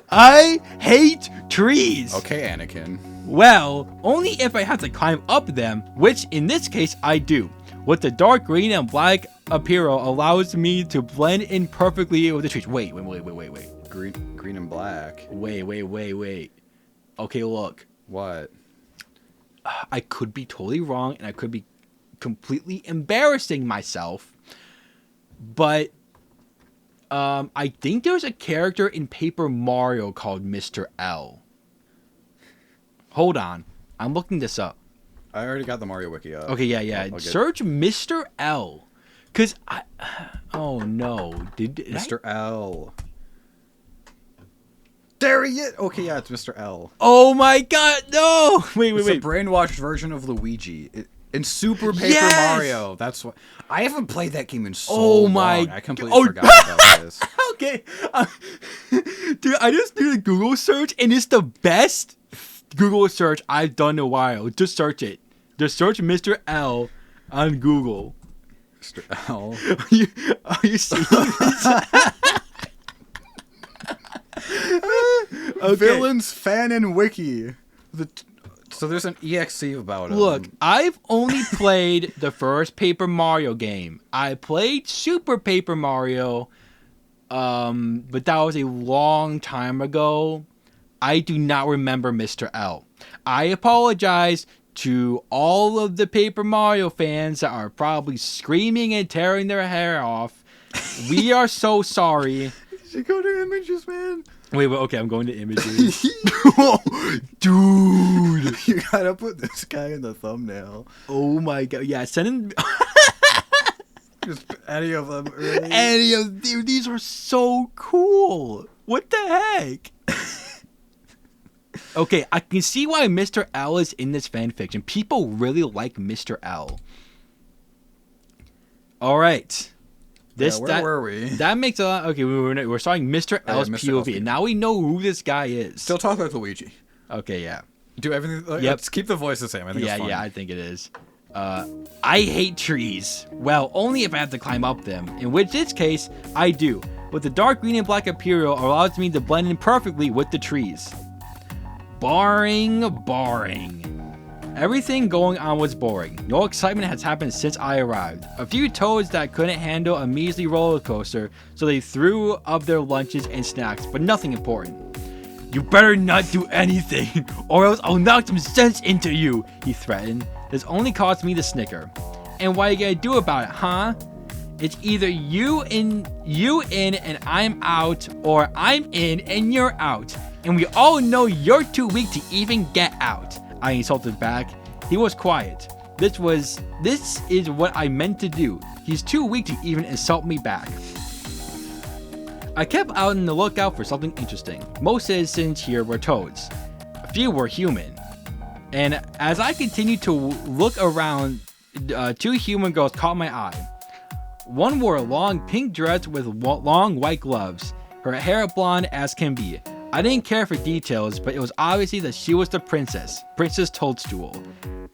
I hate trees. Okay, Anakin. Well, only if I have to climb up them, which in this case I do. With the dark green and black apparel allows me to blend in perfectly with the trees. Wait. Green and black. Wait. Okay, look. What? I could be totally wrong, and I could be completely embarrassing myself. But I think there's a character in Paper Mario called Mr. L. Hold on. I'm looking this up. I already got the Mario Wiki up. Okay, yeah. Search Mr. L. Because I... Oh, no. Did Mr. L. There he is! Okay, yeah, it's Mr. L. Oh my god, no! Wait. It's a brainwashed version of Luigi. In Super Paper Mario. That's what... I haven't played that game in so long. I completely forgot about this. Okay. Dude, I just did a Google search, and it's the best Google search I've done in a while. Just search it. Just search Mr. L on Google. Mr. L? Are you seeing this? Okay. Villains fan and wiki. So there's an EXE about him. Look, I've only played the first Paper Mario game. I played Super Paper Mario, but that was a long time ago. I do not remember Mr. L. I apologize to all of the Paper Mario fans that are probably screaming and tearing their hair off. We are so sorry. You should go to images, man. Wait, okay, I'm going to images. Dude, you gotta put this guy in the thumbnail. Oh my god, yeah, send him. Just any of them, really? Any of dude, these are so cool. What the heck? Okay, I can see why Mr. L is in this fanfiction. People really like Mr. L. All right. Where were we? That makes a lot. Okay, we're starting Mr. L's POV. And now we know who this guy is. Still talk like Luigi. Okay, yeah. Do everything. Yep. Let's keep the voice the same. I think it's fun. Yeah, I think it is. I hate trees. Well, only if I have to climb up them. In which this case, I do. With the dark green and black apparel allows me to blend in perfectly with the trees. Boring. Everything going on was boring. No excitement has happened since I arrived. A few toads that couldn't handle a measly roller coaster, so they threw up their lunches and snacks, but nothing important. You better not do anything, or else I'll knock some sense into you, he threatened. This only caused me to snicker. And what are you gonna do about it, huh? It's either you in and I'm out, or I'm in and you're out. And we all know you're too weak to even get out. I insulted back. He was quiet. This is what I meant to do. He's too weak to even insult me back. I kept out on the lookout for something interesting. Most citizens here were toads. A few were human. And as I continued to look around, two human girls caught my eye. One wore a long pink dress with long white gloves. Her hair blonde as can be. I didn't care for details, but it was obviously that she was the princess, Princess Toadstool,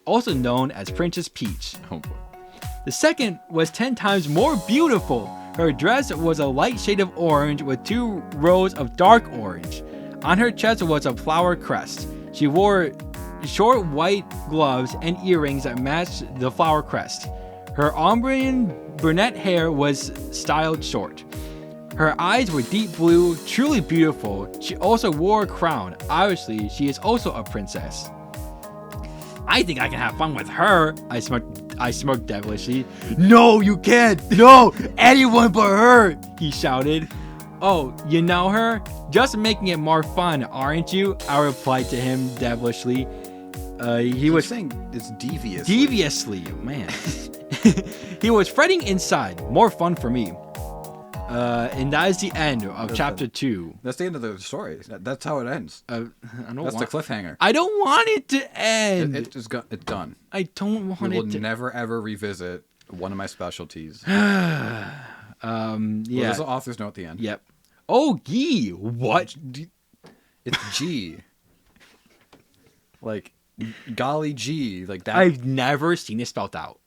also known as Princess Peach. Oh boy. The second was 10 times more beautiful. Her dress was a light shade of orange with 2 rows of dark orange. On her chest was a flower crest. She wore short white gloves and earrings that matched the flower crest. Her Umbrian brunette hair was styled short. Her eyes were deep blue, truly beautiful. She also wore a crown. Obviously, she is also a princess. I think I can have fun with her. I smirked devilishly. No, you can't. No, anyone but her, he shouted. Oh, you know her? Just making it more fun, aren't you? I replied to him devilishly. He was saying it's deviously. Deviously, man. He was fretting inside. More fun for me. And that is the end of chapter 2. That's the end of the story. That's how it ends. That's the cliffhanger. I don't want it to end. It's done. I don't want it to. We will never ever revisit one of my specialties. Yeah. There's an author's note at the end. Yep. Oh, gee. What? It's G. Like, golly gee. Like that. I've never seen it spelled out.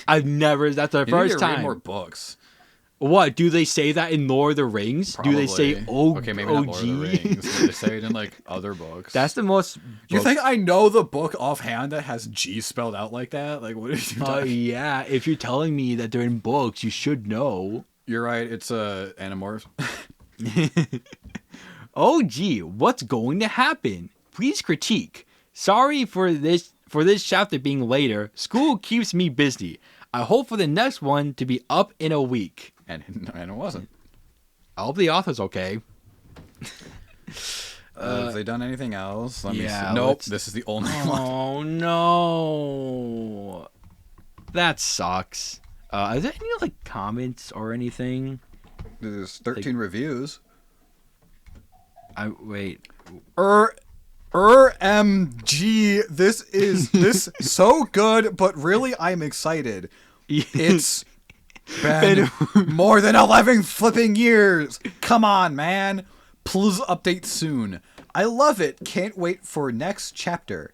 That's the first time. Read more books. What? Do they say that in Lord of the Rings? Probably. Do they say okay, maybe not Lord of the Rings. They say it in like other books. That's the most. You think I know the book offhand that has G spelled out like that? Like, what are you talking? Yeah. If you're telling me that they're in books, you should know. You're right. It's Animorphs. Oh, gee, what's going to happen? Please critique. Sorry for this chapter being later. School keeps me busy. I hope for the next one to be up in a week. And it wasn't. I hope the author's okay. Have they done anything else? Let me see. Yeah, Nope. This is the only one. Oh, no. That sucks. Are there any, like, comments or anything? There's 13 reviews. Wait. MG, this is so good, but really I'm excited. It's been more than 11 flipping years. Come on, man. Please update soon. I love it. Can't wait for next chapter.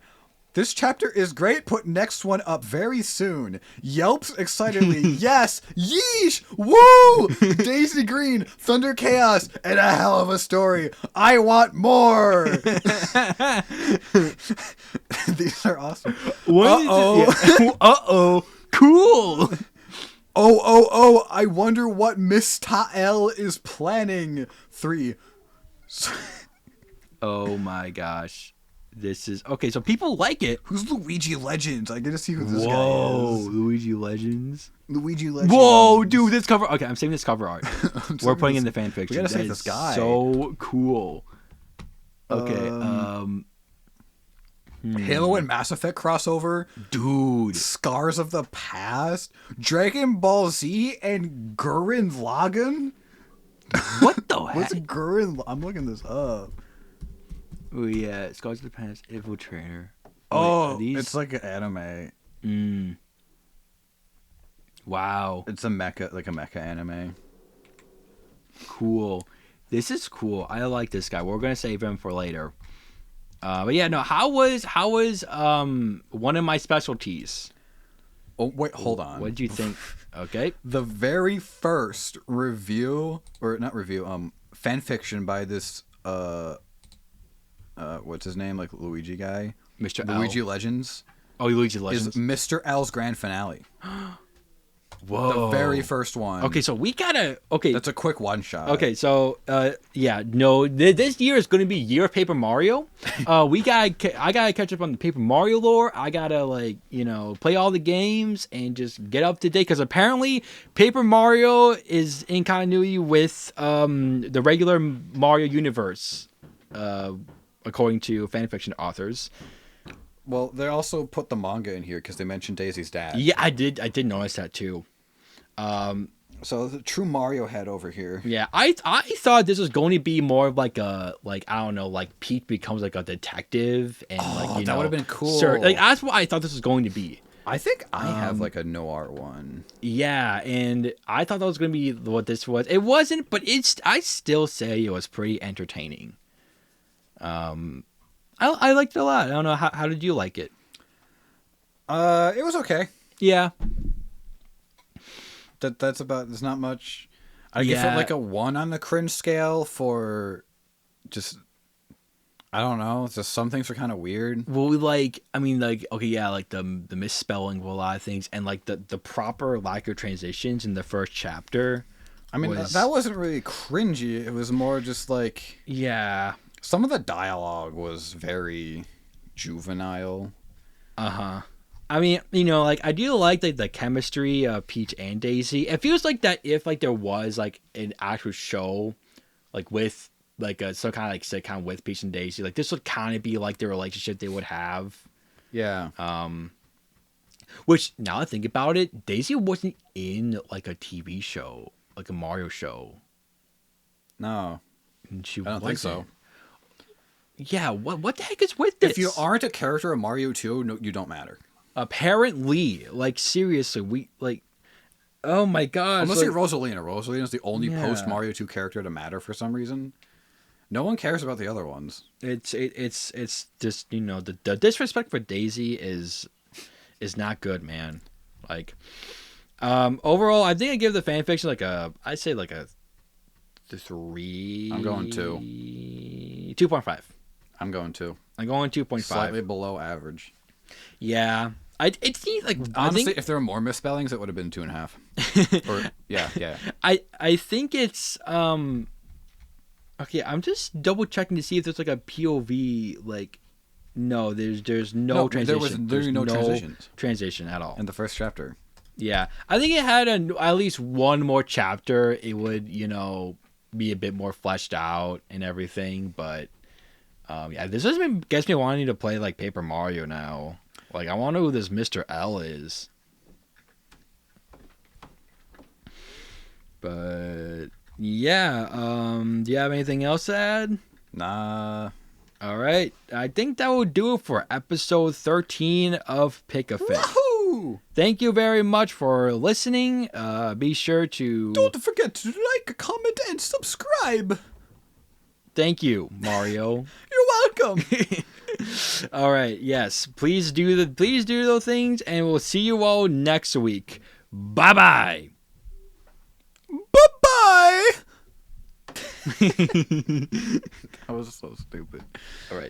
This chapter is great. Put next one up very soon. Yelps excitedly. Yes. Yeesh. Woo. Daisy Green. Thunder Chaos. And a hell of a story. I want more. These are awesome. Uh-oh. Cool. Oh. I wonder what Miss Tael is planning. 3. Oh my gosh. This is okay. So people like it. Who's Luigi Legends? I get to see who this guy is. Luigi Legends. Luigi Legends. Whoa, dude, this cover. Okay, I'm saving this cover art. We're putting in the fan fiction. We gotta save this guy. So cool. Okay. Halo and Mass Effect crossover, dude. Scars of the Past, Dragon Ball Z, and Gurren Lagann. What the heck? What's Gurren? I'm looking this up. Oh yeah, Scars of the Past, Infiltrator. Oh, it's like an anime. Wow. It's a mecha anime. Cool. This is cool. I like this guy. We're gonna save him for later. But yeah, no. How was one of my specialties? Oh wait, hold on. What did you think? Okay. The very first review, or not review, fan fiction by this what's his name, like Luigi guy, Mr. Luigi L. Legends. Oh, Luigi Legends is Mr. L's grand finale. Whoa. The very first one. Okay, so we gotta. Okay, that's a quick one shot. Okay, so yeah, no, this year is gonna be year of Paper Mario. I gotta catch up on the Paper Mario lore. I gotta play all the games and just get up to date because apparently Paper Mario is in continuity with the regular Mario universe, according to fanfiction authors. Well, they also put the manga in here because they mentioned Daisy's dad. Yeah, I did notice that too. So the true Mario head over here. Yeah, I thought this was going to be more of like I don't know, like Pete becomes like a detective and that would have been cool. That's what I thought this was going to be. I think I have like a noir one. Yeah, and I thought that was going to be what this was. It wasn't, but I still say it was pretty entertaining. I liked it a lot. I don't know how did you like it? It was okay. Yeah. That's about. There's not much. I give it like a 1 on the cringe scale for just. I don't know. It's just some things are kind of weird. Well, okay, yeah, like the misspelling of a lot of things and like the proper lack of transitions in the first chapter. I mean, that wasn't really cringy. It was more just like. Yeah. Some of the dialogue was very juvenile. I mean, you know, like I do like the chemistry of Peach and Daisy. It feels like that if like there was like an actual show, like with like a some kind of like sitcom with Peach and Daisy, like this would kind of be like the relationship they would have. Yeah. Which now I think about it, Daisy wasn't in like a TV show, like a Mario show. No. And she I don't think so. Yeah, what the heck is with this? If you aren't a character in Mario 2, no, you don't matter. Apparently, like seriously, we like oh my gosh. Unless like, you're Rosalina. Rosalina's the only post Mario 2 character to matter for some reason. No one cares about the other ones. It's just, you know, the disrespect for Daisy is not good, man. Like overall, I think I give the fanfiction like I'd say like a 3. I'm going 2. 2.5. I'm going 2. I'm going 2.5. Slightly below average. Yeah. It seems like honestly, I think, if there were more misspellings, it would have been 2.5. Or yeah. I think it's okay. I'm just double checking to see if there's like a POV. Like, no, there's no transition. There's no transitions. Transition at all in the first chapter. Yeah, I think it had at least one more chapter. It would, you know, be a bit more fleshed out and everything. But yeah, this just gets me wanting to play like Paper Mario now. Like, I want to know who this Mr. L is. But yeah, do you have anything else to add? Nah. All right, I think that will do it for episode 13 of Pick a Fit. Woohoo! Thank you very much for listening. Be sure to don't forget to like, comment, and subscribe. Thank you, Mario. You're welcome. All right, yes, please do those things, and we'll see you all next week. Bye bye. Bye bye. That was so stupid. All right.